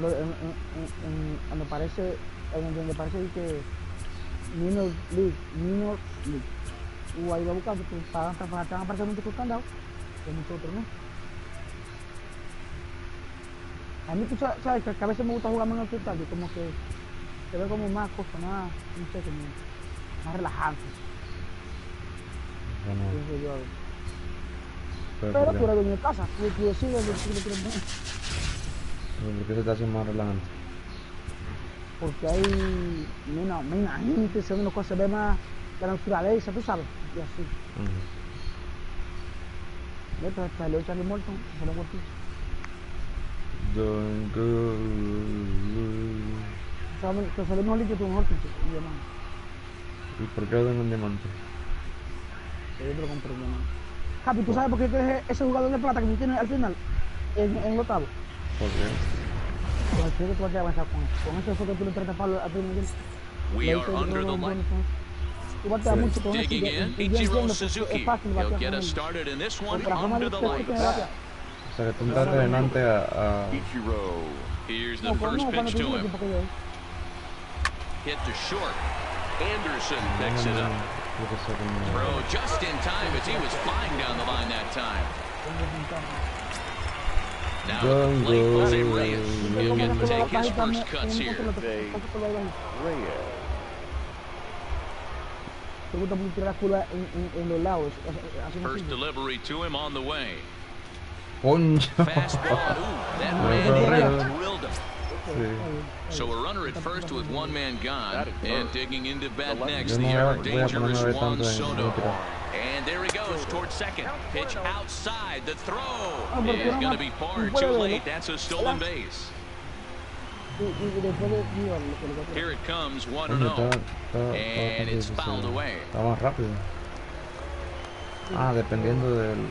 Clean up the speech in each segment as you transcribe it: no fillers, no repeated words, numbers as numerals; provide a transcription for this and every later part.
Donde parece, donde parece que Minor League. Ahí va a buscar, porque están apartamentos con candado, que nosotros, ¿no? A mí, tú sabes que a veces me gusta jugar menos que tal, como que se ve como más cosa, más, no sé, como más relajante. Bueno, Pienso yo a ver. pero Pero ¿por tú qué? eres dueño de casa, tú decides lo que quieres poner. ¿Pero por qué se te hace más relajante? Porque hay menos gente, se ven las cosas, se ve más la naturaleza, tú sabes, y así. Neta, salió Charlie Morton, salió Morton. Don't go. Que salió mejor dicho, tu mejor dicho, y demás. ¿Y por qué lo tengo en diamante? Que yo te lo compré, demás. Capi, ¿tú sabes por qué que ese jugador de plata que tú tienes al final, en el octavo? ¿Por qué? Pues creo que tú vas a avanzar con eso. Con eso fue que tú le tratas al primer. We are under the light. Tú bateas mucho con eso. Digging in, Y yo Ichiro entiendo, porque es Suzuki. fácil He'll batear get con us él. started in this one Por la forma under que the tú tienes lights. batear. O sea, que tú entraste delante a... Ichiro. Here's the No, first cuando pitch tú to tienes him. equipo que yo. Hit to short. Anderson picks it up. Yo qué sé, como... Throw just in time as he was flying down the line that time. Now at the plate, Jose Reyes. He'll get to take his first cuts here. Te gusta mucho tirar la curva en los lados. First delivery to him on the way. ¡Concha! Fastball. Ooh, that ran in and drilled him. So a runner at first with one man gone, and digging into bat next, the ever dangerous Juan Soto. And there he goes towards second. Pitch outside. The throw is going to be far too late. That's a stolen base. Here it comes, 1-0. And it's fouled away. Está más rápido. Ah, dependiendo del...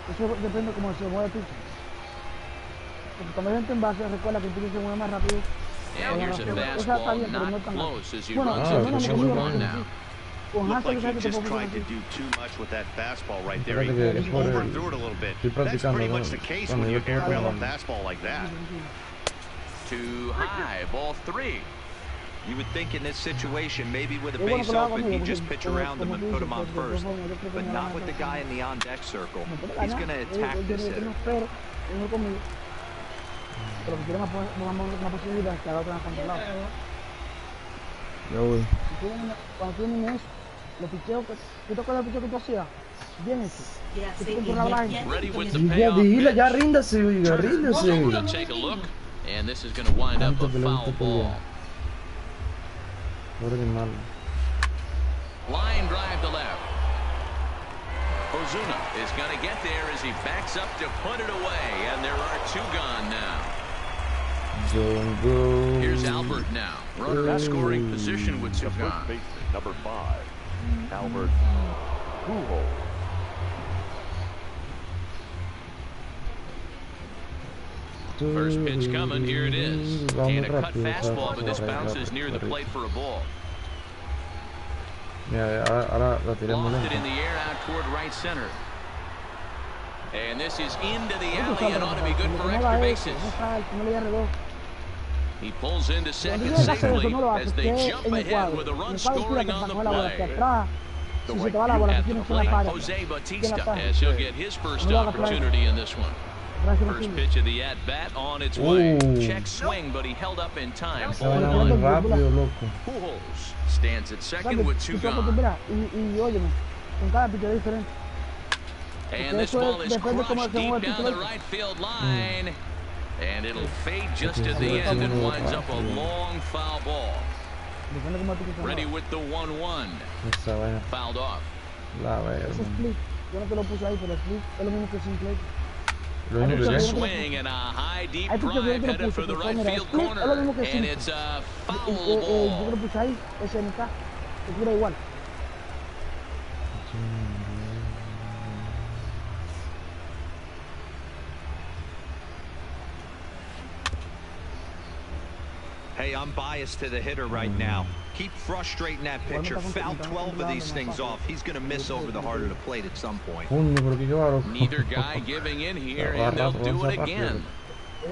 Eso depende cómo se mueve el pitcher. Porque cuando hay gente en base, recuerda que el pitcher se mueve más rápido. And here's a fastball not close as he runs Ah, into pues 2-1 now. Looked like he just tried to do too much with that fastball right there. He overthrew it a little bit. That's pretty much the case when you airmail a fastball like that. Too high, ball 3. You would think in this situation, maybe with a base open, he'd just pitch around him and put him on first. But not with the guy in the on-deck circle. He's going to attack this hitter. Pero que quiere una posibilidad que haga otra controlado. Ya voy. Cuando tú tienes eso, los picheos que tú te acuerdas del picheo que tú hacías, bien hecho. Que tú controlabas la gente. Ready with the Ya, payoff dile, ya pitch. ríndase, oiga, ríndase. We'll take a look, and this is going to wind up a foul ball. Pobre animal. Line drive to left. Ozuna is going to get there as he backs up to put it away, and there are 2 gone now. Don't go. Here's Albert now. Runner in scoring position with 2 gone. Number 5, Albert Pujols. First pitch coming, here it is. And a cut Vamos fastball, but this rápido, bounces near the plate for a ball. Mira, ahora la tiré muy Lofted in lento. the air out toward right center. And this is into the alley and ought to be good for extra bases. He pulls into second safely as they jump ahead with a run scoring on the play. At the plate, Jose Bautista as he'll get his first opportunity in this one. First pitch of the at-bat on its way. Check swing, but he held up in time. Esa vaina muy 0-1. rápido, loco. Pujols stands at second with 2 gone. Y óyeme, con cada picheo diferente. And this ball is crushed deep down the right field line. And it'll fade just at the end and winds up a long foul ball. Ready with the 1-1. Esa vaina, Fouled off. la verga. Ese split, yo no te lo puse ahí, pero split es lo mismo que sin play. Lo único There's a que... swing and a high deep Hay picheo que yo drive te lo headed puse, for the pero right mira, field split es lo mismo corner. que And sin. it's a foul Yo te ball. lo puse ahí, SNK, que cura igual. Hey, I'm biased to the hitter right now. Keep frustrating that pitcher. Foul 12 of these things off. He's going to miss over the heart of the plate at some point. Coño, pero qué bárbaro. Neither guy giving in here, and they'll do it again.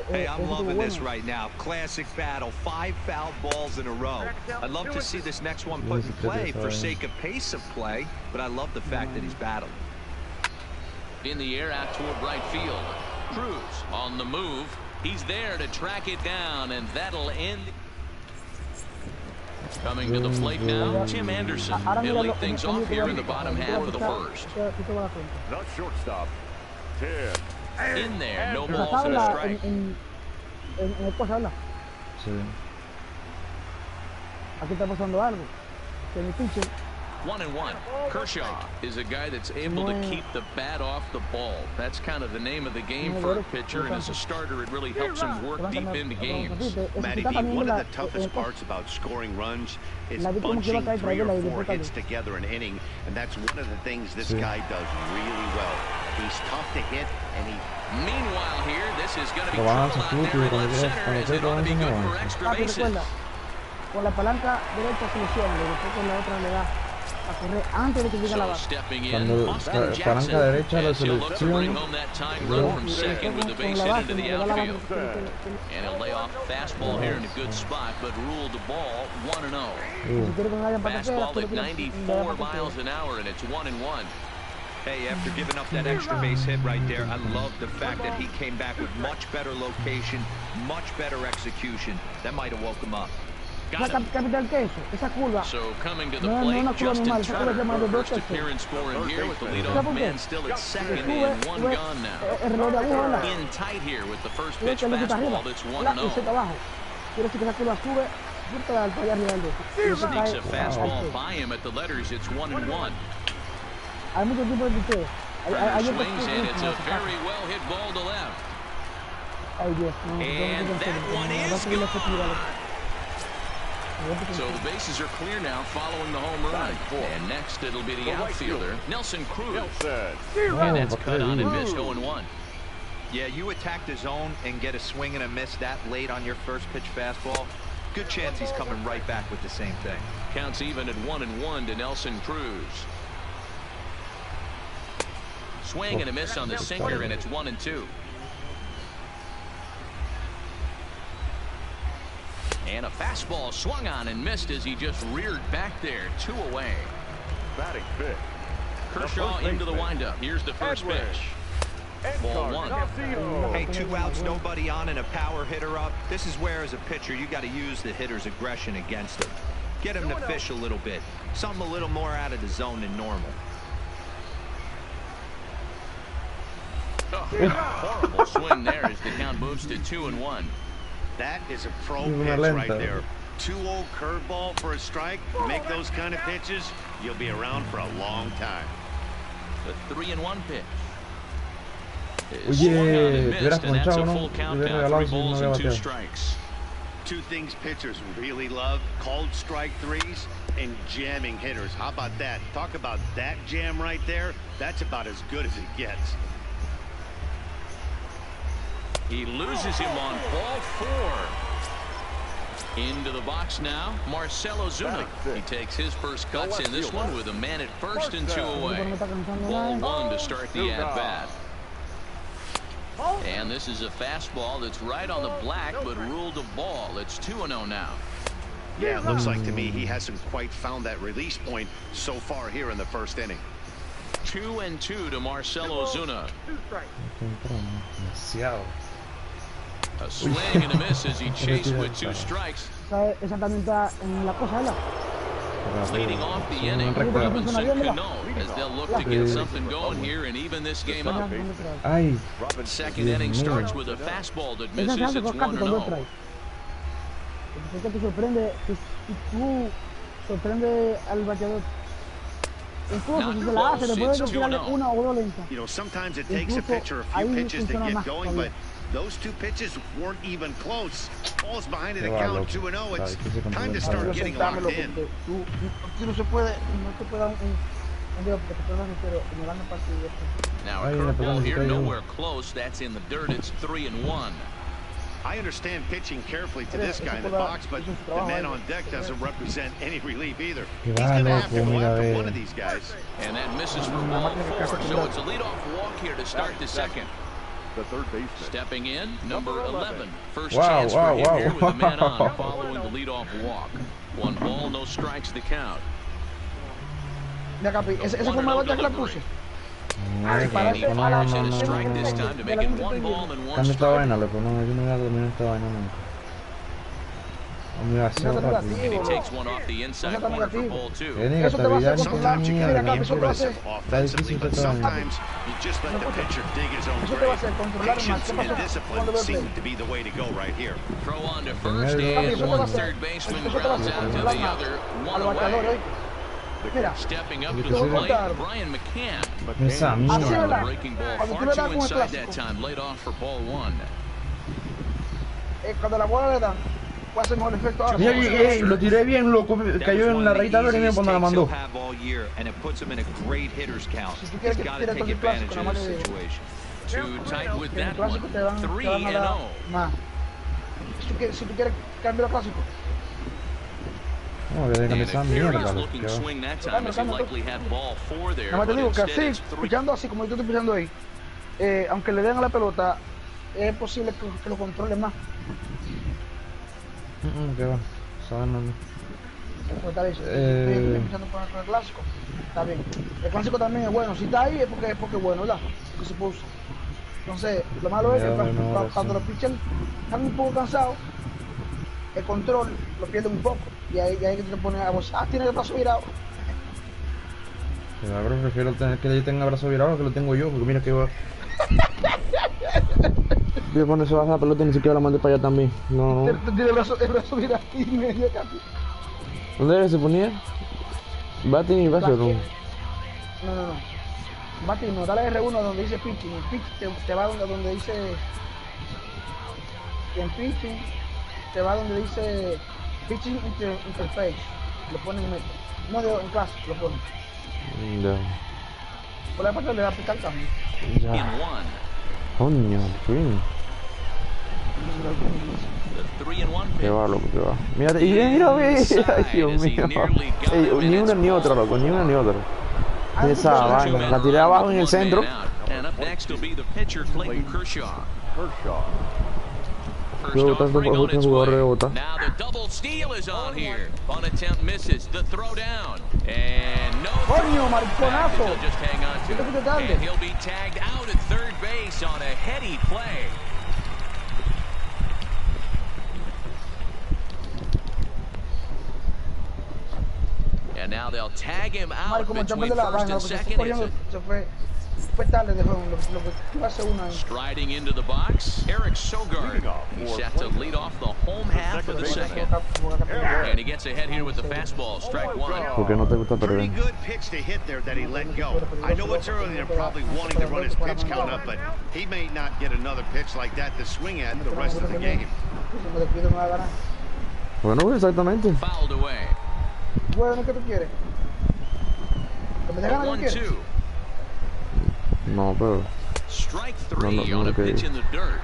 Hey, I'm loving this right now. Classic battle. 5 foul balls in a row. I'd love to see this next one put in play for sake of pace of play, but I love the fact that he's battling. In the air out toward right field. Cruz on the move. He's there to track it down, and that'll end. Coming to the plate now, Tim Anderson. He'll lead things off here in the bottom half of the first. Not shortstop. 10. In there, no balls and a strike. En el cosa, ¿verdad? Sí. Aquí está pasando algo. Que mi pitcher 1-1. Kershaw is a guy that's able to keep the bat off the ball. That's kind of the name of the game for a pitcher, and as a starter, it really helps him work deep into games. Matty B, one of the toughest parts about scoring runs is bunching 3 or 4 hits together an inning, and that's one of the things this guy does really well. He's tough to hit, and he... Meanwhile here, this is going to be trouble out there in left center, as it ought to be good for extra bases. con la palanca derecha selecciona, y después con la otra le da a correr antes de que llegue a la base. Cuando palanca derecha la selecciona, luego con la base, le da la base. And he'll lay off fastball here in a good spot, but ruled the ball 1-0. Fastball at 94 miles an hour, and it's 1-1. Hey, after giving up that extra base hit right there, I love the fact that he came back with much better location, much better execution. That might have woke him up. So coming to the plate, Justin Turner, her first appearance for him here with the leadoff man still at second and 1 gone now. In tight here with the first pitch fastball, that's 1-0. Sneaks a fastball by him at the letters, it's 1-1. Swings, and it's a very well hit ball to left. And that one is gone. So the bases are clear now following the home run. And next it'll be the outfielder, Nelson Cruz. And that's cut on and missed 0-1. Yeah, you attack the zone and get a swing and a miss that late on your first pitch fastball. Good chance he's coming right back with the same thing. Counts even at 1-1 to Nelson Cruz. Swing and a miss on the sinker, and it's 1-2. And a fastball swung on and missed as he just reared back there. 2 away. Batting fifth. Kershaw into the windup. Here's the first pitch. Ball 1. Hey, 2 outs, nobody on, and a power hitter up. This is where, as a pitcher, you got to use the hitter's aggression against him. Get him to fish a little bit. Something a little more out of the zone than normal. Horrible swing there as the count moves to 2-1. That is a pro pitch right there. 2-0 curveball for a strike. Make those kind of pitches, you'll be around for a long time. The 3-1 pitch. Oye, hubieras ponchado, ¿no? Hubieras regalado si no había bateado. 2 things pitchers really love: called strike threes and jamming hitters. How about that? Talk about that jam right there. That's about as good as it gets. He loses him on ball 4. Into the box now, Marcell Ozuna. He takes his first cuts in this one with a man at first and 2 away. Ball 1 to start the at-bat. And this is a fastball that's right on the black, but ruled a ball. It's 2-0 now. Yeah, it looks like to me he hasn't quite found that release point so far here in the first inning. 2-2 to Marcell Ozuna. A swing and a miss as he chased with 2 strikes. Leading off the inning, Robinson Cano, as they'll look to get something going here and even this game up. Second inning starts with a fastball that misses. It's 1-0. You know, sometimes it takes a pitcher a few pitches to get going, but those 2 pitches weren't even close. Ball's behind it, account 2-0. It's time to start getting locked in. Now a curveball here, nowhere close. That's in the dirt. It's 3-1. I understand pitching carefully to this guy in the box, but the man on deck doesn't represent any relief either. He's going to have to go after one of these guys. And that misses for ball 4. So it's a leadoff walk here to start the second. the third baseman. Stepping in, number 11. First Wow, chance wow, for him wow. here with a man on following the leadoff walk. 1 ball, no strikes to count. Ya, Capi, ese fue una vuelta que le puse. And he fires in a strike this time to make it 1 ball and 1 Cambia esta strike. vaina, loco. No, yo no voy a dominar esta vaina nunca. Demasiado rápido. And he takes one off the inside corner for ball 2. Tiene que estabilidad esta Sometimes you mierda, gotta be bien pura. aggressive Está offensively, difícil but esta vaina. sometimes you just let the pitcher dig his own Eso te va a hacer grave. controlar más. Patience ¿Qué and pasó? discipline Cuando veo seem play. to be the way to go right here. Throw on to first and one third baseman grounds out to the other. A 1 los bateadores, away. oíste. Mira, Stepping up to Yo the sé plate, contar. Brian McCann. Esa Así mierda. es la- Breaking ball cuando tú far le das too con el inside that clásico, time. Laid off for ball 1. cuando la bola le dan, puede hacer mejor efecto ahora. Lo tiré bien, loco. Cayó en la rayita verde y me cuando la mandó. Have all year, and it puts him in a great hitter's count. Si tú He's quieres que got tire to todo take el clásico, advantage nada of más the de- situation. Too tight with En el that one. clásico te van a 3-0. dar más. Si tú quieres cambiar el clásico, No, que And cambiar a esa mierda, curious loco. looking que va. swing that time as he likely had ball 4 there. nada más te But digo que instead así, it's 3. pichando así como yo estoy pichando ahí, aunque le den a la pelota, es posible que lo controle más. Que va. Saben, no. Como está diciendo, Eh. estoy pichando con el clásico, está bien. El clásico también es bueno, si está ahí es porque es bueno, ¿verdad? Que se puso. Entonces, lo malo es que Ya, bueno, ahora cuando sí. los pitchers están un poco cansados, el control lo pierden un poco. Y ahí que te pones a vos, tiene el brazo virado. Pero prefiero tener que yo tenga brazo virado que lo tengo yo, porque mira que va. Voy a poner esa baja la pelota y ni siquiera la mandé para allá también. No, no. Tiene el brazo virado y medio casi. ¿Dónde se ponía? Batting y base, ¿o no? No. Bati, no, dale R1 donde dice pitching. El pitch te va donde dice. Y en pitching te va donde dice pitching interface. Lo ponen en esto. No en clase, lo ponen. Ya. Por la parte le da picar cambio. In Ya. 1. Coño, al fin. The 3-1 pitch. Que va, loco, que va. Mira, y mira, ve. Ay, Dios mío. Ey, ni una ni otra, loco, ni una ni otra. Esa vaina, la tiré abajo en el centro. And up next will be the pitcher Clayton Kershaw. Kershaw. First Yo off, tanto bring on otro its jugador way. rebota. Now the double steal is on here. On attempt misses. The throw down. And no Coño, throw. mariconazo. He'll just hang on to Vete, it. vete, tarde. And he'll be tagged out at third base on a heady play. And now they'll tag him out Como el between champion de la first vaina, and lo que se second. fue corriendo, fue tarde de juego, lo que hace uno ahí. Striding into the box, Eric Sogard. Leading off He's for set to Cleveland. lead off the home half of the second. And he gets ahead here with the fastball, strike one. ¿Por qué no te gusta Pretty perder? good pitch to hit there that he let go. I know it's early and they're probably wanting to run his pitch count up, but he may not get another pitch like that to swing at the rest of the game. Si me despido, no va a ganar. Bueno, exactamente. Fouled away. Bueno, ¿qué tú quieres? ¿Que me dé ganas, qué quieres? 1-2. No, pero. Strike No, no, three no, on a okay. pitch in the dirt.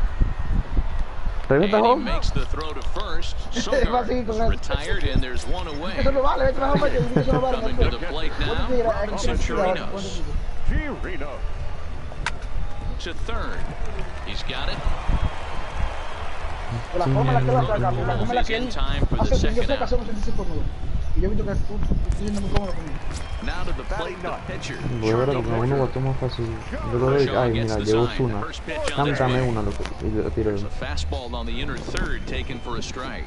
¿Regresa, And he joven? makes the throw to first. Sogard retired, and there's one away. Eso no vale, vete a la que eso no vale. Coming to the plate now, Robinson Chirinos. Chirinos. To third. He's got it. Por la forma en la que la saca, por la forma en la He's que in él time for the hace, yo second sé que out. hacemos sentirse cómodo. Y yo he visto que tú estás siendo muy cómodo conmigo. Now to the plate, the pitcher. Voy a ver porque uno botó más fácil. Yo lo doy. Ay, mira, llegó una. Cántame una, loco. Y le tiro. There's a fastball on the inner third taken for a strike.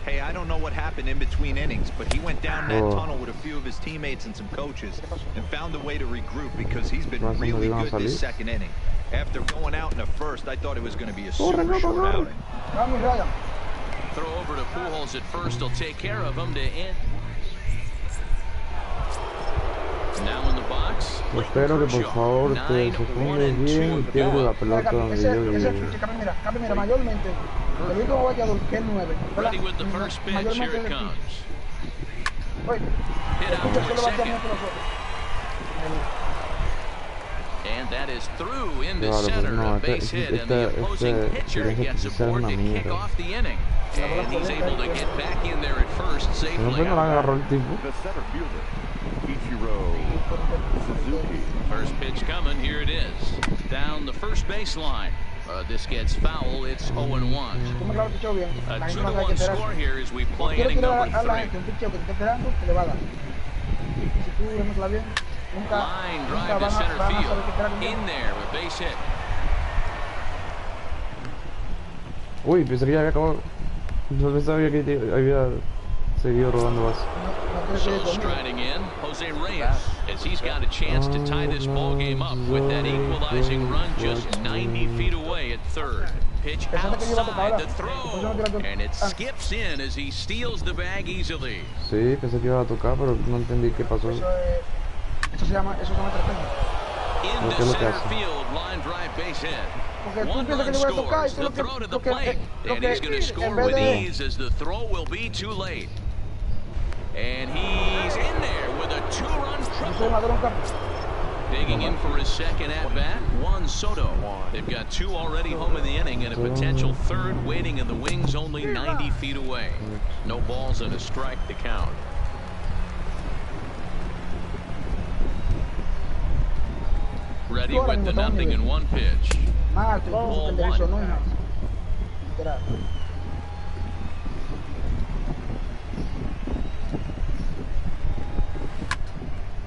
Hey, I don't know what happened in between innings, but he went down that Oh. tunnel with a few of his teammates and some coaches and found a way to regroup because he's been No, eso no really iban a good this salir. second inning. After going out in the first, I thought it was going to be a Corre, super no, short no. outing. Vamos, Ryan. Throw over to Pujols at first. He'll take care of him to end. Now in the box. Espero que por favor te 9, se 1 ponga and bien y 2 tire down. la pelota donde yo Ese digo. pitch, Capi, mira, mayormente, el único bateador que es 9, ¿verdad? Ready with the first pitch. Here Mayormente it es el comes. pitch. Oye, Hit el out pitcher to solo batea second. mucho los otros. And that is through into Claro, pues center. no, A base hit, and the opposing pitcher gets inteligencia artificial es aboard una to kick mierda. off the inning. And he's able to get back in there at first safely. No la agarró el tipo. The center fielder, Ichiro Suzuki. First pitch coming, here it is. Down the first baseline. This gets foul, it's 0-1. A 2-1 score here as we play inning number 3. Line drive to center field. In there, a base hit. Uy, pensé que ya había acabado. No pensaba que había seguido rodando base. So striding in, Jose Reyes, as he's got a chance to tie this ball game up with that equalizing run just 90 feet away at third. Pitch outside the throw, and it skips in as he steals the bag easily. Sí, pensé que iba a tocar, pero no entendí qué pasó. Into center field, line drive base hit. One run scores, the throw to the plate, and he's going to score with ease as the throw will be too late. And he's in there with a 2-run triple. Digging in for his second at-bat, Juan Soto. They've got 2 already home in the inning and a potential third waiting in the wings only 90 feet away. No balls and a strike to count. Ready with the 0-1 pitch. Ball 1.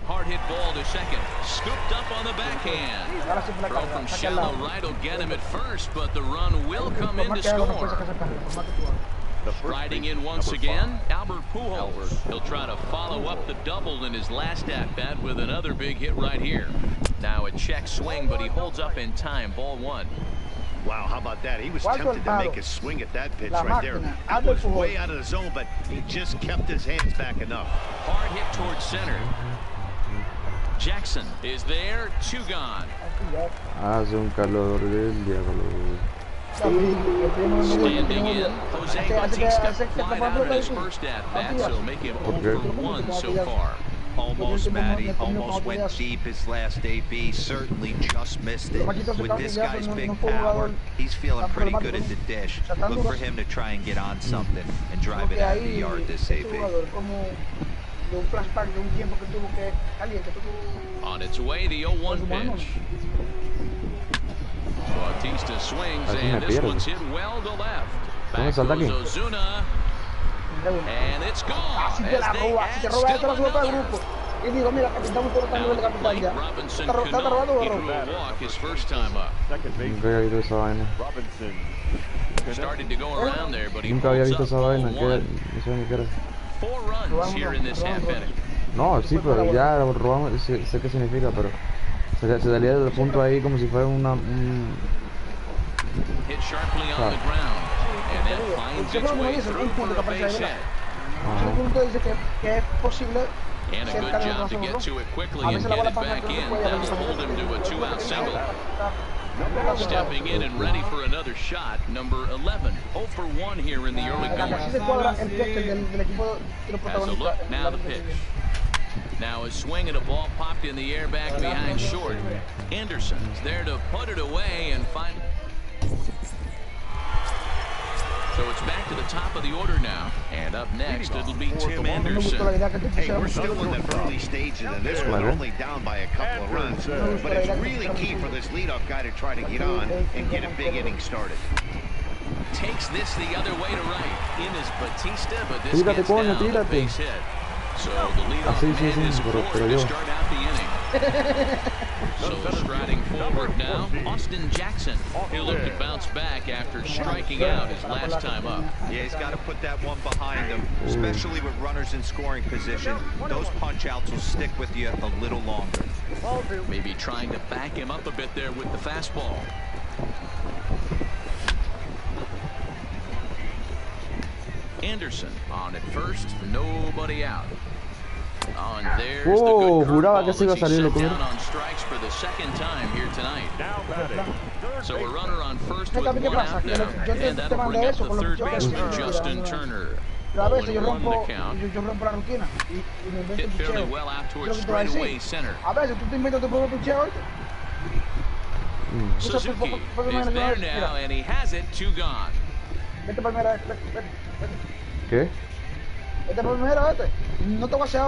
Hard hit ball to second. Scooped up on the backhand. Throw from shallow right will get him at first, but the run will come in to score. Striding in once again, Albert Pujols. He'll try to follow up the double in his last at-bat with another big hit right here. Now a check swing, but he holds up in time. Ball 1. Wow, how about that? He was tempted to make a swing at that pitch right there. It was way out of the zone, but he just kept his hands back enough. Hard hit towards center. Jackson is there, 2 gone. Hace un calor del diablo. Standing in, Jose Bautista flying out of his first at-bat, so make him 0 for 1 so far. Almost, Matty, almost went deep his last AB, certainly just missed it. With this guy's big power, he's feeling pretty good at the dish. Look for him to try and get on something and drive it out of the yard this AB. On its way, the 0-1 pitch. Bautista swings, and this one's hit well to left. Back goes Ozuna, and it's gone as they add still another. Robinson Cano, he drew a walk his first time up. Robinson Started to go around there, but he Nunca había holds visto up esa vaina, ball 1. no sé ni qué era. 4 runs here in this half inning. No, sí, pero ya robamos, sé qué significa, pero se salía del punto ahí como si fuera una... Hit sharply on the ground, and that finds its way through for a base hit. And a good job to get to it quickly and get it back in. That'll hold him to a 2-out single. Stepping in and ready for another shot, number 11. 0 for 1 here in the early going. Has a look, now the pitch. Now a swing and a ball popped in the air back behind short. Anderson's there to put it away and find... So it's back to the top of the order now. And up next, it'll be Tim Anderson. Hey, we're still in the early stages of this one, only down by a couple of runs. But it's really key for this leadoff guy to try to get on and get a big inning started. Takes this the other way to right. In is Bautista, but this gets down the base hit. So the leadoff man is forward to start out the inning. So striding forward now, Austin Jackson. He'll look to bounce back after striking out his last time up. Yeah, he's got to put that one behind him, especially with runners in scoring position. Those punch-outs will stick with you a little longer. Maybe trying to back him up a bit there with the fastball. Anderson on at first, nobody out. Oh, and there's the good juraba que se iba a curveball as he salir, sent loco. down on strikes for the second time here tonight. now batting. So a runner on first with 1 out now, and that'll bring up the third baseman, Justin Turner. 0-1 the count. Hit fairly well out towards straightaway center. Suzuki is there now, and he has it, 2 gone. Vete primero, vete. ¿Qué? Vete primero, vete. No te voy a hacer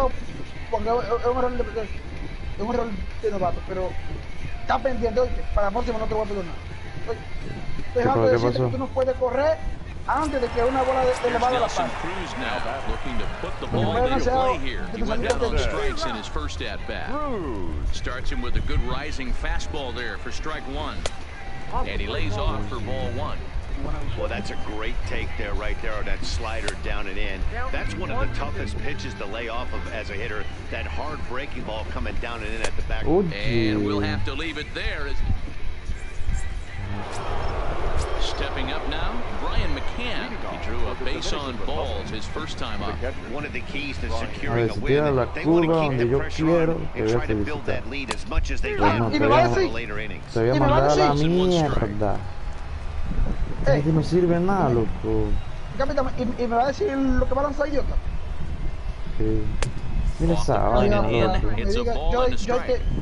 porque es un error de novato, pero está pendiente, oye, para la próxima no te voy a perdonar. Oye, estoy dejando de decirte que tú no puedes correr antes de que una bola de elevada la pase. Looking to put the ball into play here. He went down on strikes in his first at bat. Starts him with a good rising fastball there for strike one. And he lays off for ball one. Well, that's a great take there, right there, on that slider down and in. That's one of the toughest pitches to lay off of as a hitter. That hard breaking ball coming down and in at the back. And we'll have to leave it there. Stepping up now, Brian McCann. He drew a base on balls his first time up. One of the keys to securing a win, they want to keep the pressure on and try to build that lead as much as they can in the later innings. Te voy a mandar a la mierda. Este no sirve nada, loco. Capitán, ¿y me va a decir lo que va a lanzar idiota? Sí. Mira esa vaina, loco.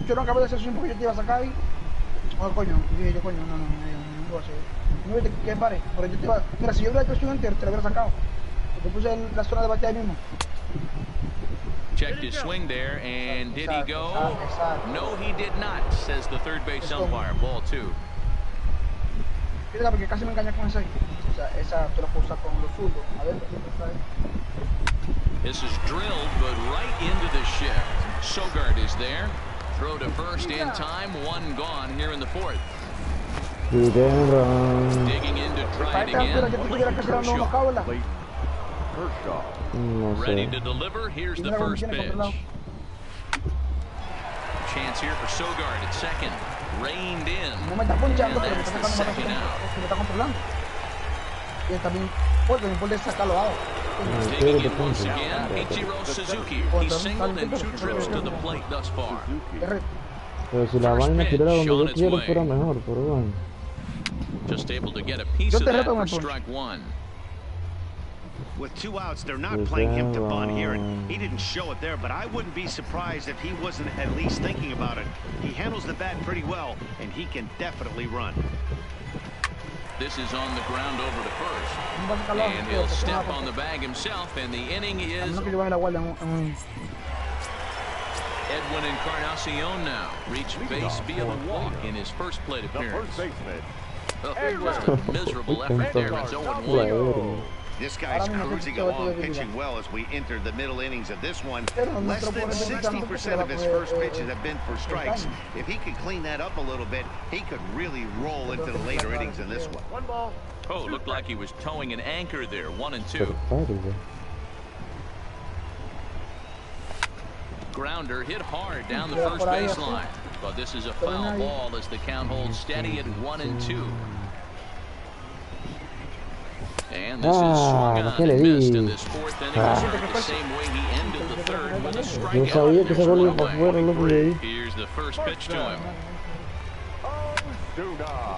Yo no acabo de hacer swing porque yo te iba a sacar ahí. Oh, coño, dije yo, coño, no voy a hacer. No viste que pare, pero yo te iba. Mira, si yo hubiera hecho swing entero, te lo hubiera sacado. Te puse en la zona de batalla ahí mismo. Checked his swing there, and did he go? No, he did not, says the third base umpire. Ball two. Fíjate, porque casi me engañé con esa. O sea, esa te la puedo usar con los zurdos. A ver, this is drilled, but right into the shift. Sogard is there. Throw to first in time. One gone here in the fourth. Digging in to try it again. Ready to deliver. Here's the first pitch. Chance here for Sogard at second. Reined in. And that's the second out. Digging in once again, Ichiro Suzuki. He's singled in 2 trips to the plate thus far. Pero si la vaina tirara donde yo quiero fuera mejor, pero bueno. Just able to get a piece of that for strike one. With 2 outs, they're not playing him to bunt here, and he didn't show it there, but I wouldn't be surprised if he wasn't at least thinking about it. He handles the bat pretty well, and he can definitely run. This is on the ground over to first. And he'll step on the bag himself, and the inning is Edwin Encarnacion now reached base via the walk in his first plate appearance. Just a miserable effort there. It's 0-1. This guy's cruising along, pitching well as we enter the middle innings of this one. Less than 60% of his first pitches have been for strikes. If he could clean that up a little bit, he could really roll into the later innings in this one. Oh, looked like he was towing an anchor there. 1-2. Grounder hit hard down the first baseline. But this is a foul ball as the count holds steady at 1-2. And this is swung on and missed in this fourth inning. The same way he ended the third with a strikeout. Here's the first pitch to him.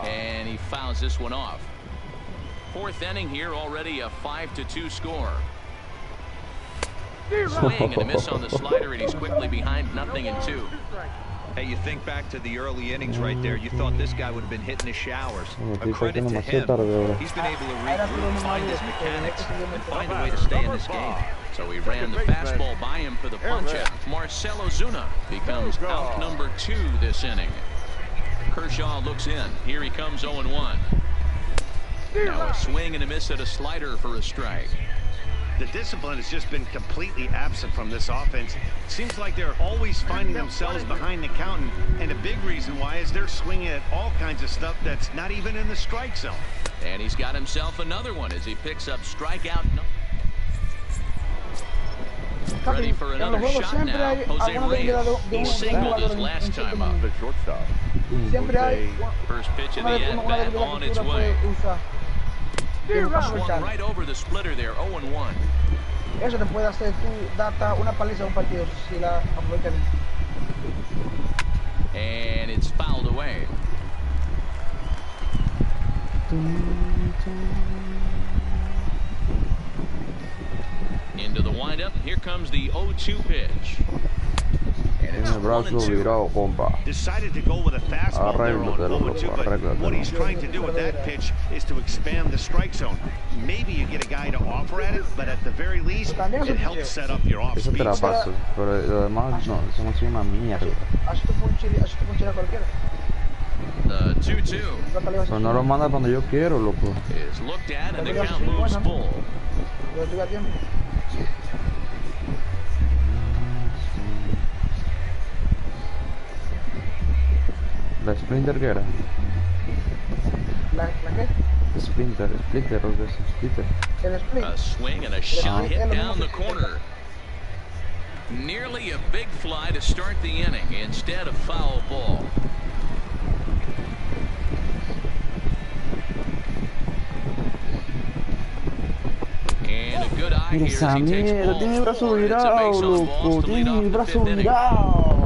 And he fouls this one off. Fourth inning here, already a 5-2 score. Swing and a miss on the slider, and he's quickly behind 0-2. Hey, you think back to the early innings right there, you thought this guy would have been hitting his showers. A credit to him. He's been able to regroup, find his mechanics, and find a way to stay in this game. So he ran the fastball by him for the punch-out. Marcell Ozuna becomes out number 2 this inning. Kershaw looks in. Here he comes 0-1. Now a swing and a miss at a slider for a strike. The discipline has just been completely absent from this offense. Seems like they're always finding themselves behind the count, and a big reason why is they're swinging at all kinds of stuff that's not even in the strike zone. And he's got himself another one as he picks up strikeout. Ready for another shot now. Jose Reyes. He singled his last time up. The shortstop. First pitch of the at-bat on its way. Swung right over the splitter there, 0-1. Eso te puede hacer tú data una paliza a un partido si la aprovechas. And it's fouled away. Into the windup. Here comes the 0-2 pitch. And it's 1-2. Decided to go with a fastball there on 0-2, but what he's trying to do with that pitch is to expand the strike zone. Maybe you get a guy to offer at it, but at the very least, it helps set up your off speed. Eso te la paso, pero lo demás no, eso no sigue una mierda. The 2-2 Pero no lo manda cuando yo quiero, loco. is looked at and the count moves full. ¿La Splinter qué era? ¿La qué? Splinter, o qué es Splinter. El split. A swing and a shot hit down the corner. Nearly a big fly to start the inning instead of foul ball. And a good eye Mira here esa as he takes mierda, ball tiene el brazo four, and it's a virado, base on balls loco, to lead tiene el off the brazo fifth inning. virado.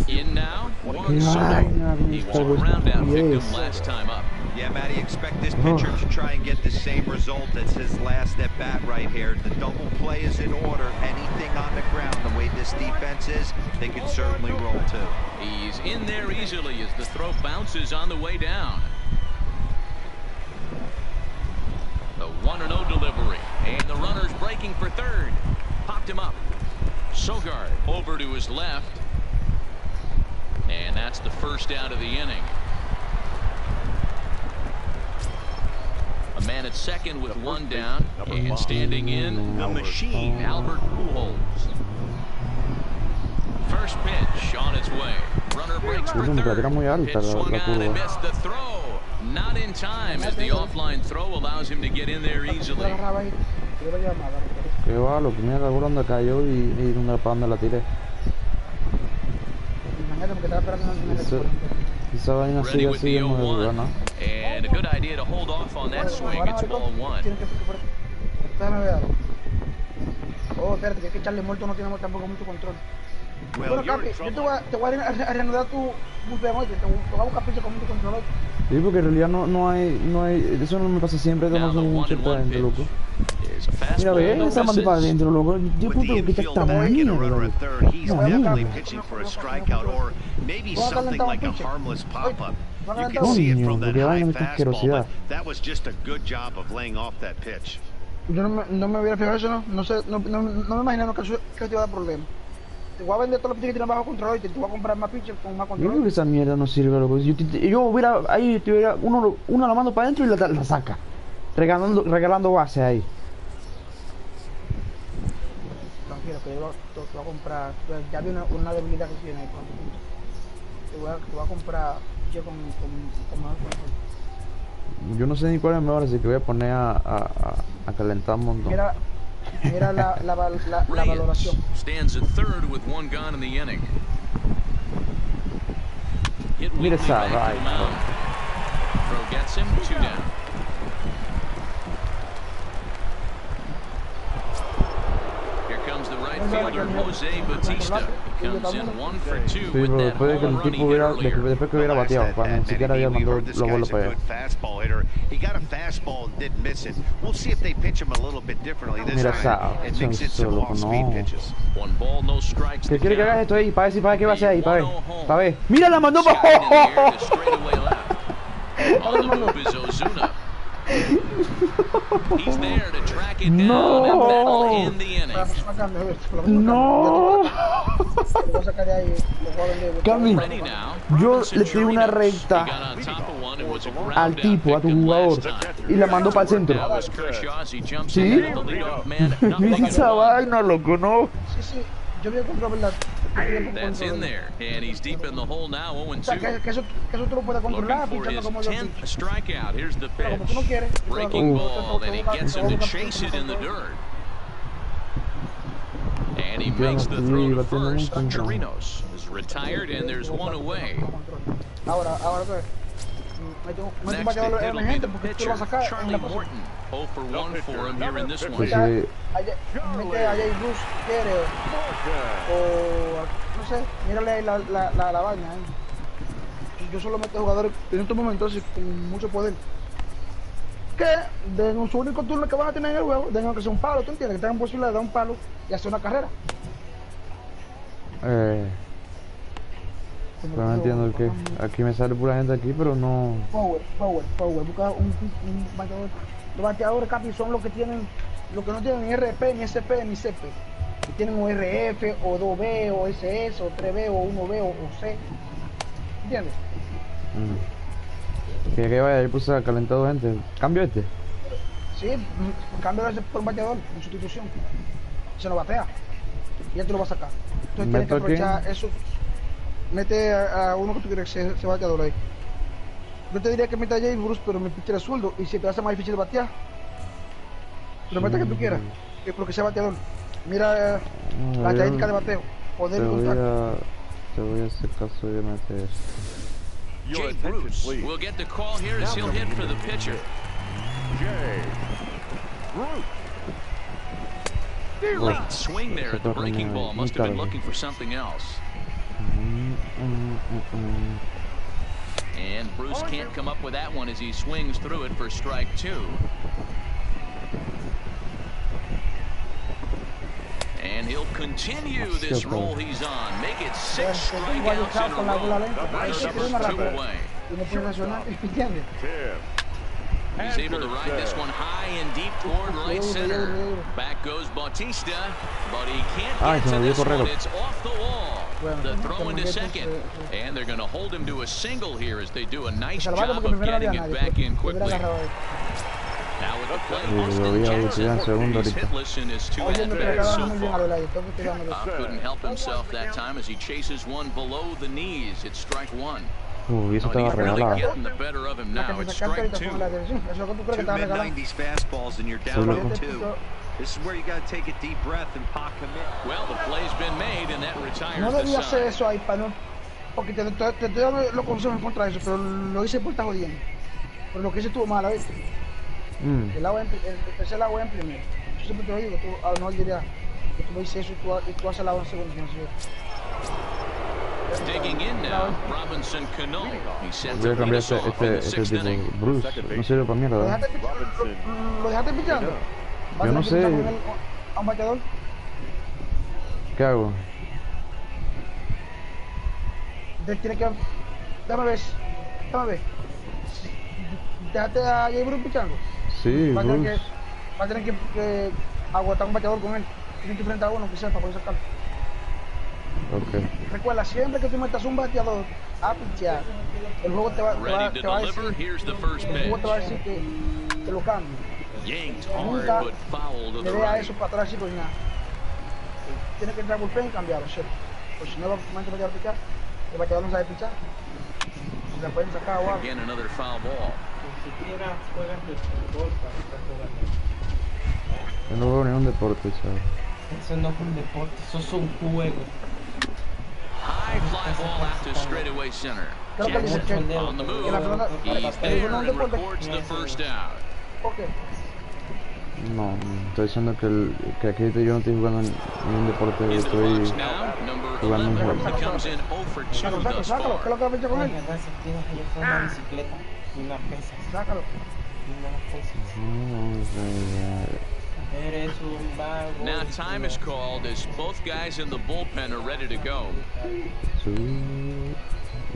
In now, Juan Qué Soto. vaina, He was a esta ground-out victim estupidez. last time up. Yeah, Matty, expect this pitcher to try and get the same result as his last at-bat right here. The double play is in order. Anything on the ground, the way this defense is, they can certainly roll too. He's in there easily as the throw bounces on the way down. The 1-0 delivery, and the runner's breaking for third. Popped him up. Sogard over to his left. And that's the first out of the inning. A man at second with one down, and standing in, the machine, Albert Pujols. First pitch on its way. Runner breaks for third. Pitch swung on and missed the throw. Not in time as the offline throw allows him to get in there easily. Qué va, loco, mira la bola donde cayó y para donde la tiré. Esa vaina sigue así de nuevo, ¿no? And a good idea to hold off on that swing. It's ball one. Oh, espérate, que hay que echarle muerto, no tenemos tampoco mucho control. Bueno, Capi, yo te voy a reanudar tu bullpen hoy, te voy a buscar picho con mucho control hoy. Sí, porque en realidad no hay, eso no me pasa siempre, que no son mucha gente, loco. Mira, ve, esa manda para adentro, loco. Yo puto que está esta mierda, loco. Coño, porque vaina esta asquerosidad. Yo no me hubiera fijado eso, no sé, no me imagino que te iba a dar problemas. Te voy a vender todos los pitchers que tienes bajo control y te voy a comprar más pitchers con más Yo control. creo que esa mierda no sirve, loco. Yo hubiera, ahí tuviera uno la mando para adentro y la saca. Regalando base ahí. Tranquilo, que yo te voy a comprar, ya vi una debilidad que tiene con tu pitcher. Te voy a comprar pitchers con más control. Yo no sé ni cuál es mejor, así que voy a poner a calentar un montón. Mira la valoración. Stands at third with one gone in the inning. Mira esa vaina. Throw gets him, 2 down. Here comes the right fielder Jose Bautista. He comes in 1 for 2 Sí, with pero that después de que home el run he tipo hit hubiera, earlier. después que hubiera bateado, cuando ni siquiera había mandado la bola para allá. He got a fastball and didn't miss it. We'll see if they pitch him a little bit differently this Mira time and mix in some off-speed pitches. 1 ball, no strikes. ¿Qué quiere que hagas esto ahí? Para ver qué va a hacer ahí, para ver. ¡Mira, la mandó para! On the move is Ozuna. He's there to track it down and battle in the inning. ¡No! Cami, yo le tiré una recta al tipo, a tu jugador, y la mandó para el centro. ¿Sí? Mira esa vaina, loco, ¿no? Sí, yo voy a comprar, ¿verdad? That's in there, and he's deep in the hole now, 0-2. Que eso tú lo puedes controlar, Looking for his pichando como yo 10th picho. strikeout. Here's the Pero como tú no pitch. quieres, Breaking ball, then he gets him to chase it in the dirt. And he makes the throw to first. Chirinos is retired, and there's one away. Ahora, pues, me Next tengo que to dar it'll be emergente the porque tú pitcher, lo vas a sacar en Charlie la próxima. Morton. 0 for 1 for him here in this one. Pues sí. Mete a Jay Bruce, quiere, o no sé, mírale ahí la vaina ahí. Yo solo meto jugadores en estos momentos con mucho poder. Que de su único turno que van a tener en el juego, tengan que ser un palo, ¿tú entiendes? Que tengan posibilidad de dar un palo y hacer una carrera. Pero no entiendo el qué. Aquí me sale pura gente aquí, pero no... Power. Busca un bateador. Los bateadores, Capi, son los que tienen, los que no tienen ni RP, ni SP, ni CP. Que tienen o RF, o 2B, o SS, o 3B, o 1B, o C. ¿Entiendes? Que vaya, ahí puse calentado gente. ¿Cambio este? Sí, cambio ese por un bateador, en sustitución. Se lo batea. Y ya tú lo vas a sacar. Entonces tienes que aprovechar eso. Mete a uno que tú quieres que se bateador ahí. Yo te diría que meta a Jay Bruce, pero me pitcher el sueldo. Y si te hace más difícil batear, lo meta que tú quieras. Porque sea bateador. Mira la técnica de bateo. Poder contacto. Te voy a hacer caso de meter. Jay Bruce will get the call here as he'll hit for the pitcher. Jay Bruce. Late swing there at the breaking ball. Must have been looking for something else. And Bruce can't come up with that one as he swings through it for strike two. And he'll continue this roll he's on. Make it 6 strikeouts in a row. Russia's 2 away. He's able to ride this one high and deep toward right center. Back goes Bautista, but he can't get to this one. It's off the wall. The throw into second. And they're going to hold him to a single here as they do a nice job of getting it back in quickly. Now with the play, Austin Jackson, he's hitless in his 2 at-bats so far. Couldn't help himself that time as he chases one below the knees. It's strike one. Eso But he's estaba really regalado. getting the better of him now. It's strike two. 2 mid-90s fastballs and you're down 0-2. This is where you got to take a deep breath and pot commit. Well, the play's been made and that No retires debía the hacer side. eso ahí para no. Porque te estoy dando los consejos en contra de eso, pero lo hice por estar jodiendo. Pero lo que hice estuvo mal, ¿viste? El agua empecé el agua en primero. Yo siempre te lo digo, tú a lo mejor diría que tú me dices eso y tú haces el agua en segundo. Digging in now, Robinson Cano. He sets Voy a up cambiar leadoff off in the este sixth tipo. inning. Bruce, no sirve para mierda. ¿Lo dejaste pichando? Yo no sé. ¿A un bateador? ¿Qué hago? Tiene que. Dame ver. Déjate a Jay Bruce pichando. Sí, Va a Bruce. tener que aguantar un bateador con él. Tiene que enfrentar a uno que sea para poder sacarlo. Ok. Recuerda, siempre que tú metas un bateador a pichear, el juego te va a Ready to decir, deliver. Here's the first el juego te va a pitch. decir que lo cambie. Yanked hard, Nunca but foul to le the dé a right. eso para atrás, chicos, y nada. Tiene que entrar al bullpen y cambiarlo, ¿cierto? Pues si no va a batear a pichar, el bateador no sabe pichar. Se la pueden sacar a agua. Again, another foul ball. Yo no veo ningún deporte, ¿sabes? Eso no es un deporte, eso es un juego. High fly ball out to straightaway center. Creo que dice Jackson que on the move. la pelota He's there and records the first out. ¿Por qué? No, estoy diciendo que aquí yo no estoy jugando ningún deporte, Into the estoy box now, number jugando un 11. juego. He comes in 0 for 2 Sácalo, thus ¿qué es far. lo que va a pichar con él? Las disciplinas ayer fue una bicicleta y una pesa. Sácalo. Y una pesa. Eres un vago. Now time is called as both guys in the bullpen are ready to go. Sí.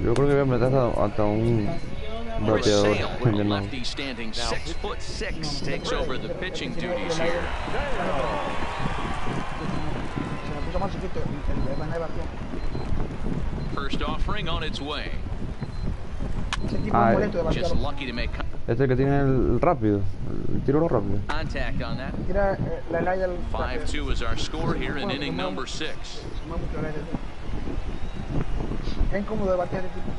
Yo creo que voy a meter hasta un Chris bateador. Sale, with a Que no. lefty standing 6'6", takes over the pitching duties here. Se me puso más chiquito el banner batió. First offering on its way. Ese tipo Ah, es molesto de Just batear. lucky to make Este que tiene el rápido, el tiro rápido. contact on that. Tira la laya del 5-2 is our score here in inning number 6. Es incómodo de batear este tipo.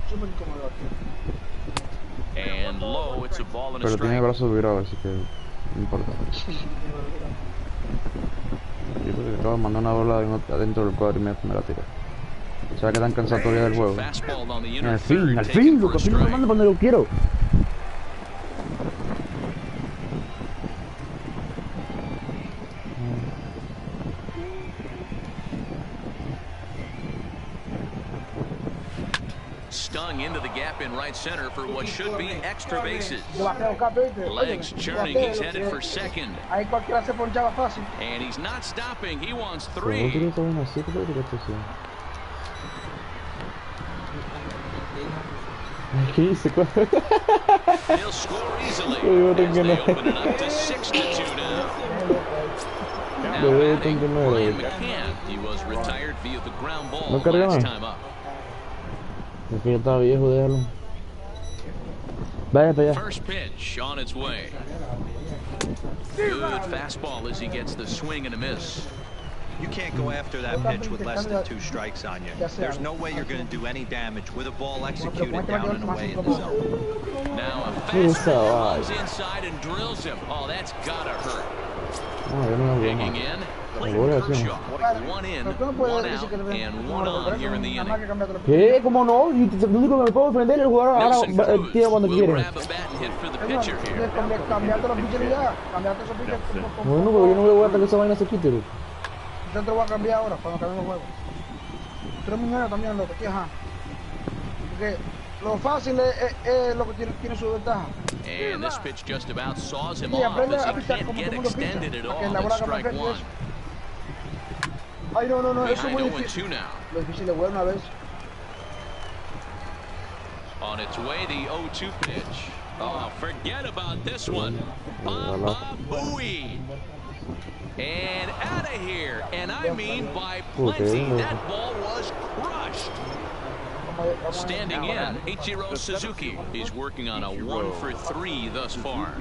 Súper incómodo de batear. And low, it's a ball and a Pero tiene el strike. brazo virado, así que no importa. Yo creo que acabo de mandar una bola adentro del cuadro y me la tira. O sea que tan cansado todavía del juego. Fastball on the Al inner fin, third, al taken fin, for lo a que me mando cuando lo quiero. Stung into the gap in right center for what should be extra bases. Yo bateo acá, ¿viste? Legs Óyeme, churning, bateo, he's headed que for second. Ahí cualquiera se ponchaba fácil. And he's not stopping, he wants Pero no 3. tiene todo una así, ¿qué es lo que esto sea? ¿Qué hice? He'll score easily as they open it up to 6-2 now. Now batting, Brian McCann. He was retired via the ground ball last time up. Es que ya estaba viejo, déjalo. Vaya para allá. First pitch on its way. Good fastball as he gets the swing and a miss. You can't go after that pitch with less than 2 strikes on you. There's no way you're going to do any damage with a ball executed down and away in the zone. Now a fastball comes inside and drills him. Oh, that's gotta hurt. Digging in, Clayton Kershaw. 1 in, 1 out, and 1 on here in the inning. ¿Qué? ¿Cómo no? Lo único que me puedo defender es el jugador ahora tira cuando quiere. Grab a bat and hit for the pitcher here. Bueno, pero yo no voy a guardar que esa vaina se quite, bro. Yo te lo voy a cambiar ahora, cuando cambiemos el juego. Pero muy bueno también, loco, aquí, ajá. Porque lo fácil es lo que tiene su ventaja. And this pitch just about saws him off as he can't get extended at all in strike 1. Ay, no, eso es muy Behind difícil. 0-2 now. Lo difícil es bueno a veces. On its way, the 0-2 pitch. Oh, forget about this one. Baba Booey. And out of here. And I mean by plenty. That ball was crushed. Standing in, Ichiro Suzuki. He's working on a 1 for 3 thus far.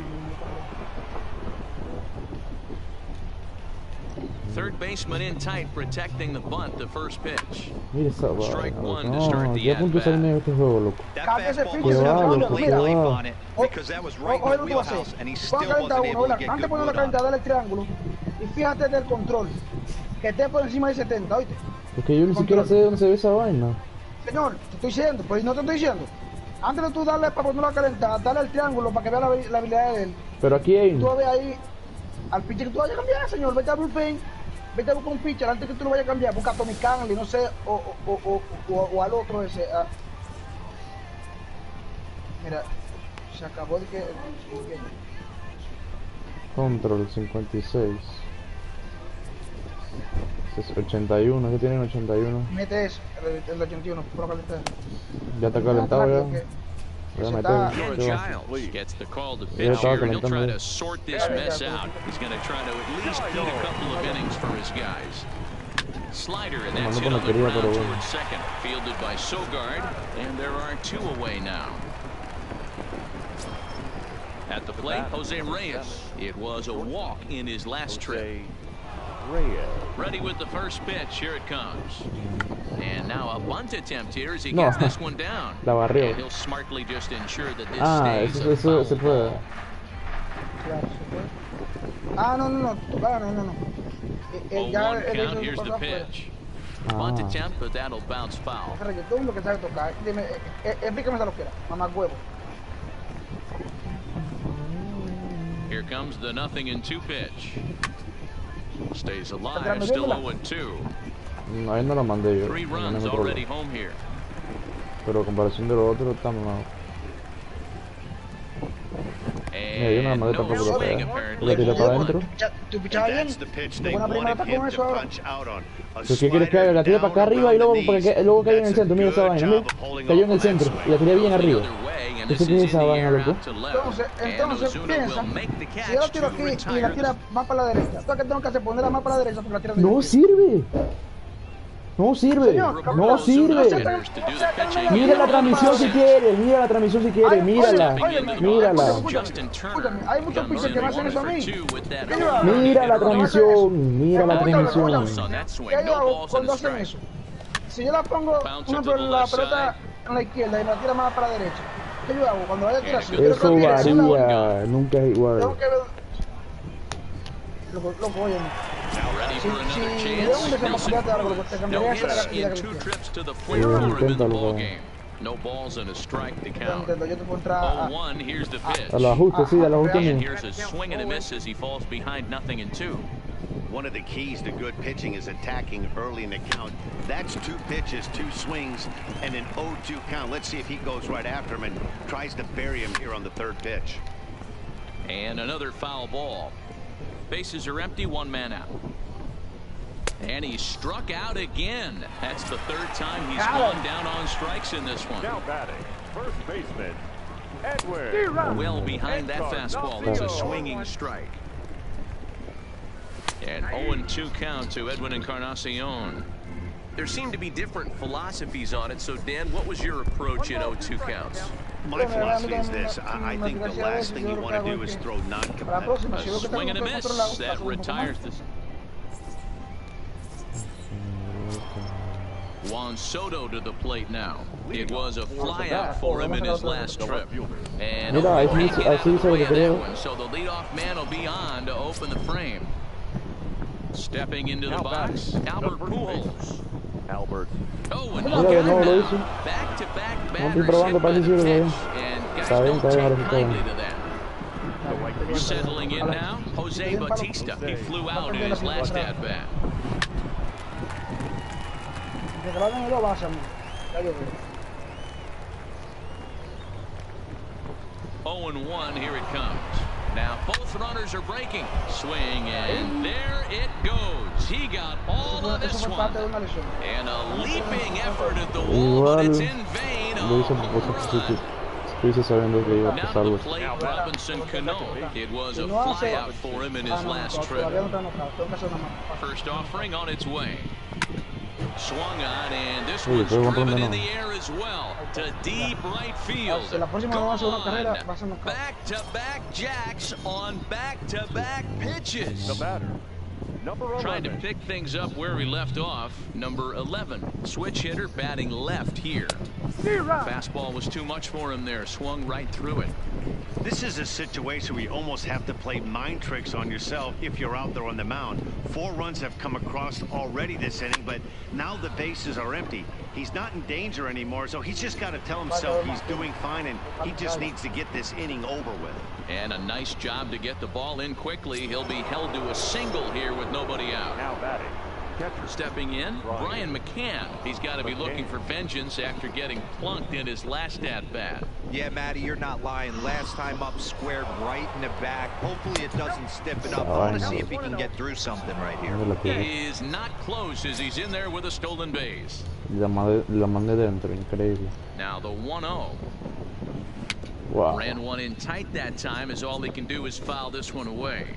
Third baseman in tight, protecting the bunt, the first pitch. Strike 1 to start the at-bat. That fastball wasn't a complete leap on it because that was right in the wheelhouse and he still wasn't able to get good wood on it. Dale el triángulo y fíjate del control, que esté por encima de 70, ¿oíste? Porque yo ni siquiera sé dónde se ve esa vaina. Señor, te estoy diciendo, pues no te estoy diciendo. Antes de tú darle para ponerlo a calentar, dale el triángulo para que vea la habilidad de él. Pero aquí hay... Tú ves ahí al pitcher que tú vayas a cambiar, señor, vete a bullpen. Vete a buscar un pitcher antes que tú lo vayas a cambiar. Busca a Tommy Canley, no sé, o al otro ese. Mira, se acabó de que... Control 56. Es 81, ¿qué tienen 81? Mete eso, el 81, por calentar. Ya está calentado ya. Voy a meter. Giles gets the call to pitch here. He'll try to sort this mess out. He's going to try to at least eat a couple of innings for his guys. Slider, and that's hit on the ground towards second. Fielded by Sogard, and there are 2 away now. At the plate, Jose Reyes. It was a walk in his last trip. Ready with the first pitch. Here it comes. And now a bunt attempt here as he gets this one down. La barrió. And he'll smartly just ensure that this stays a eso se puede. No. Oh, 1 count. Here's the pitch. Bunt attempt, but that'll bounce foul. Todo lo que sabe tocar. Dime, explícame esa loquera, mamá huevo. Here comes the 0-2 pitch. Stays alive, still 0-2. Ahí no la mandé yo. 3 runs already home here. Pero a comparación de los otros, está mal. Yo no la mandé tampoco para allá. La tiré para adentro. ¿Tú pichabas bien? Buena primera etapa con eso ahora. ¿Qué quieres que haga? La tiré para acá arriba y luego cayó en el centro. Mira esa vaina, mira. Cayó en el centro y la tiré bien arriba. ¿Qué se tiene esa vaina, loco? Entonces piensa, si yo la tiro aquí y la tira más para la derecha, ¿tú qué tengo que hacer? Ponerla más para la derecha porque la tira no sirve. No sirve, no sirve. Mira la transmisión si quieres, mira la transmisión si quieres, mírala, mírala. Escúchame, hay muchos pitchers que me hacen eso a mí. Mira la transmisión, mira la transmisión. ¿Qué yo hago cuando hacen eso? Si yo la pongo, por ejemplo, la pelota en la izquierda y la tira más para la derecha, ¿qué yo hago? Cuando vaya a tirar así, eso varía, nunca es igual. Tengo que ver. Loco, oye. Now ready for another chance. No hits in 2 trips to the plate for him in the ballgame. No balls and a strike to count. 0-1, here's the pitch. And here's a swing and a miss as he falls behind 0-2. One of the keys to good pitching is attacking early in the count. That's 2 pitches, 2 swings, and an 0-2 count. Let's see if he goes right after him and tries to bury him here on the 3rd pitch. And another foul ball. Bases are empty, 1 man out. And he struck out again. That's the 3rd time he's gone down on strikes in this one. Now batting, first baseman, Edwin. Well behind that fastball. It's a swinging strike. And 0-2 count to Edwin Encarnacion. There seem to be different philosophies on it. So, Dan, what was your approach in 0-2 counts? My philosophy is this. I think the last thing you want to do is throw non-competitive. A swing and a miss. That retires this. Juan Soto to the plate now. It was a flyout for him in his last trip. And so the leadoff man will be on to open the frame. Stepping into the box, Albert Pujols. Albert. Oh, and look at that. Back-to-back batters hit by the pitch. And guys don't take kindly to that. Settling in now, Jose Bautista. He flew out in his last at-bat. 0-1, here it comes. Now both runners are breaking. Swing, and there it goes. He got all of this one. And a leaping effort at the wall, but it's in vain. Now the plate, Robinson Cano. It was a flyout for him in his last trip. First offering on its way. Swung on, and this one's driven in the air as well to deep right field. Gone. Back-to-back jacks on back-to-back pitches. The batter, number 11. Trying to pick things up where we left off. Number 11, switch hitter batting left here. Fastball was too much for him there. Swung right through it. This is a situation where you almost have to play mind tricks on yourself if you're out there on the mound. 4 runs have come across already this inning, but now the bases are empty. He's not in danger anymore, so he's just got to tell himself he's doing fine, and he just needs to get this inning over with. And a nice job to get the ball in quickly. He'll be held to a single here with nobody out. Now batting. Stepping in, Brian McCann. He's got to be looking for vengeance after getting plunked in his last at-bat. Yeah, Matty, you're not lying. Last time up, squared right in the back. Hopefully it doesn't stiffen up. I want to see if he can get through something right here. He is not close as he's in there with a stolen base. La mandé dentro, increíble. Now the 1-0. Wow. Ran one in tight that time, as all he can do is foul this one away.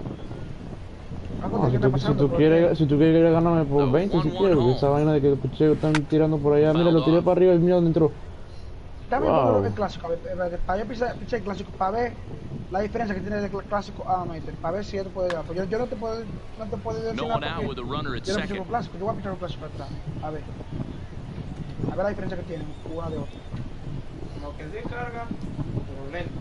No, si tú quieres ganarme por 20, si quieres, porque esa vaina de que escuché están tirando por allá, mira, lo tiré para arriba y mira dónde entró. También wow. El clásico, a ver, para yo pichar el clásico, para ver la diferencia que tiene el clásico a Amateur, para ver si esto puede dar. Pues yo no te puedo decir no one out with a runner at second. Yo voy a pichar un clásico atrás, a ver la diferencia que tienen una de otra. Lo que se carga, pero lento.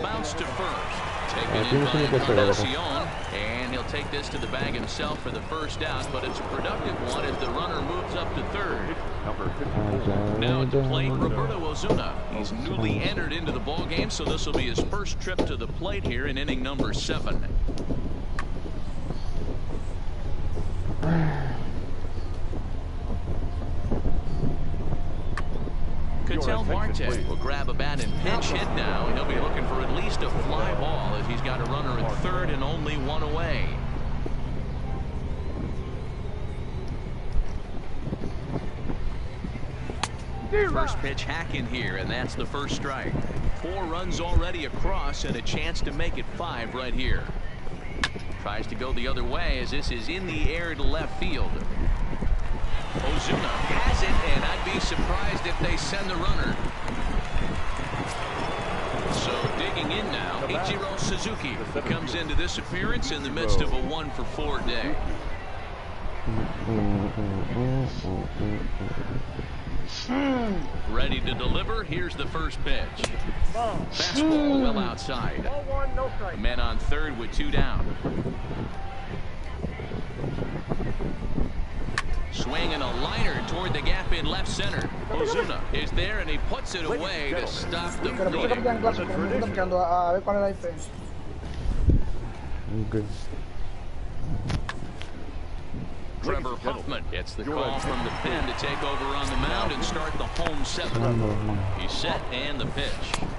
Bounce to first. Taken in by Encarnacion, and he'll take this to the bag himself for the first out, but it's a productive one as the runner moves up to third. Now at the plate, Roberto Ozuna. He's newly entered into the ball game, so this will be his first trip to the plate here in inning number 7. Ketel Marte will grab a bat and pinch hit now, and he'll be looking for at least a fly ball as he's got a runner at third and only one away. First pitch hack in here, and that's the first strike. 4 runs already across and a chance to make it 5 right here. Tries to go the other way as this is in the air to left field. Ozuna has it, and I'd be surprised if they send the runner. So digging in now, Ichiro Suzuki comes into this appearance in the midst of a 1-for-4 day. Ready to deliver. Here's the first pitch. Fastball well outside. Men on third with 2 down. Swinging a liner toward the gap in left center. Ozuna is there, and he puts it away to stop the bleeding. Okay. Trevor Hoffman gets the call from the pen to take over on the mound and start the home 7. He's set and the pitch.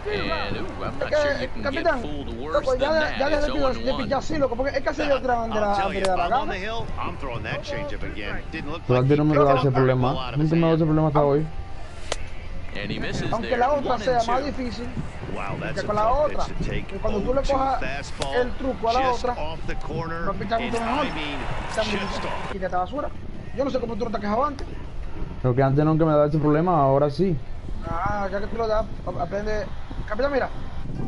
And I'm not sure you can get fooled worse than that. It's 0-1. I'll tell you, if I'm on the hill, I'm throwing that changeup again. Didn't look like no me ha dado ese problema. Nunca me ha dado ese problema hasta hoy. Aunque la otra sea más difícil que con la otra. Que cuando tú le cojas el truco a la otra, no pichas mucho mejor. Quítate esta basura. Yo no sé cómo tú no te has quejado antes. Pero que antes nunca me daba ese problema, ahora sí. Ah, ya que tú lo das, aprende. Capitán, mira,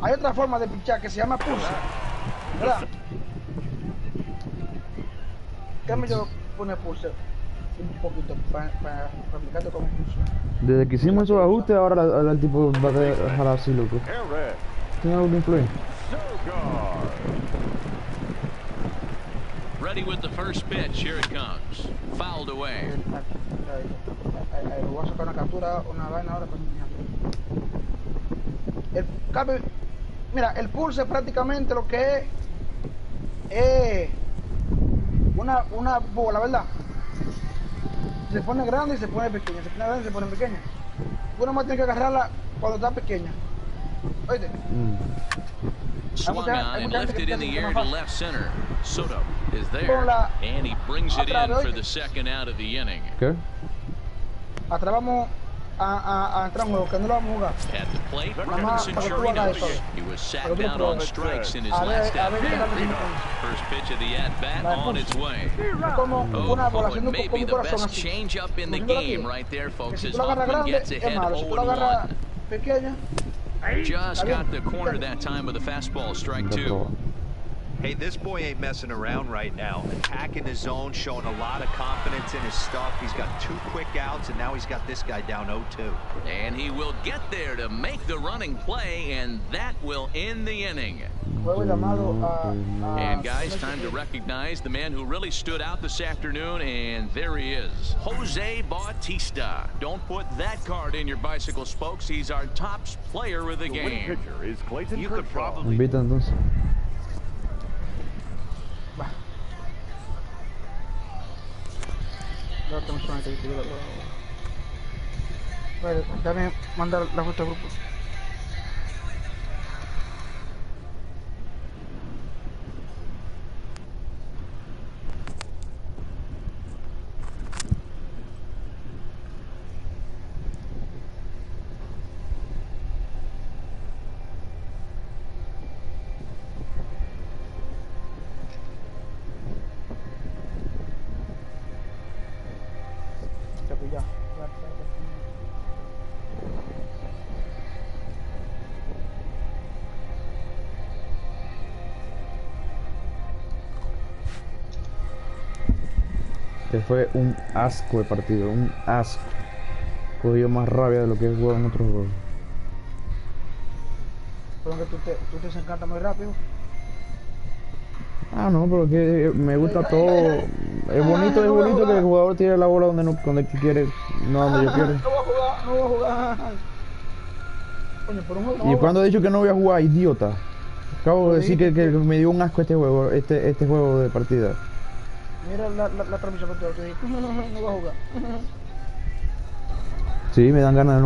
hay otra forma de pichar que se llama pulse, ¿verdad? Déjame yo poner pulse un poquito para explicarte cómo funciona. Desde que hicimos esos ajustes, ahora el tipo va a dejar así, loco. ¿Tiene algún gameplay? Ready with the first pitch. Here it comes. Fouled away. Voy a sacar una captura, una vaina ahora para enseñar. Mira, el pulse prácticamente lo que es una bola, ¿verdad? Se pone grande y se pone pequeña, se pone grande y se pone pequeña. Uno más tiene que agarrarla cuando está pequeña. Oíste. Swung on and lifted in the air to left center. Soto is there, and he brings it in for the second out of the inning. ¿Qué? Atrás vamos a entrar un juego que no lo vamos a jugar. At the plate, Robinson Chirinos. He was sat down on strikes in his last at-bat. First pitch of the at-bat on its way. Oh, and maybe the best change-up in the game right there, folks, as Hoffman gets ahead 0-1. Just got the corner that time with a fastball, strike two. Hey, this boy ain't messing around right now. Attacking his zone, showing a lot of confidence in his stuff. He's got 2 quick outs, and now he's got this guy down 0-2. And he will get there to make the running play, and that will end the inning. And guys, time to recognize the man who really stood out this afternoon, and there he is, Jose Bautista. Don't put that card in your bicycle spokes. He's our top player of the game. You could probably Dame mandar la foto al grupo. Que fue un asco de partido, un asco. Cogió más rabia de lo que he jugado en otros juegos. ¿Pero que tú te desencantas muy rápido? Ah, no, pero que me gusta todo. Es bonito que el jugador tire la bola donde quiere, no donde yo quiero. No voy a jugar. Coño, por un juego. ¿Y cuándo he dicho que no voy a jugar, idiota? Acabo de decir que me dio un asco este juego de partida. Mira la transmisión que te digo. No voy a jugar. Sí, me dan ganas de no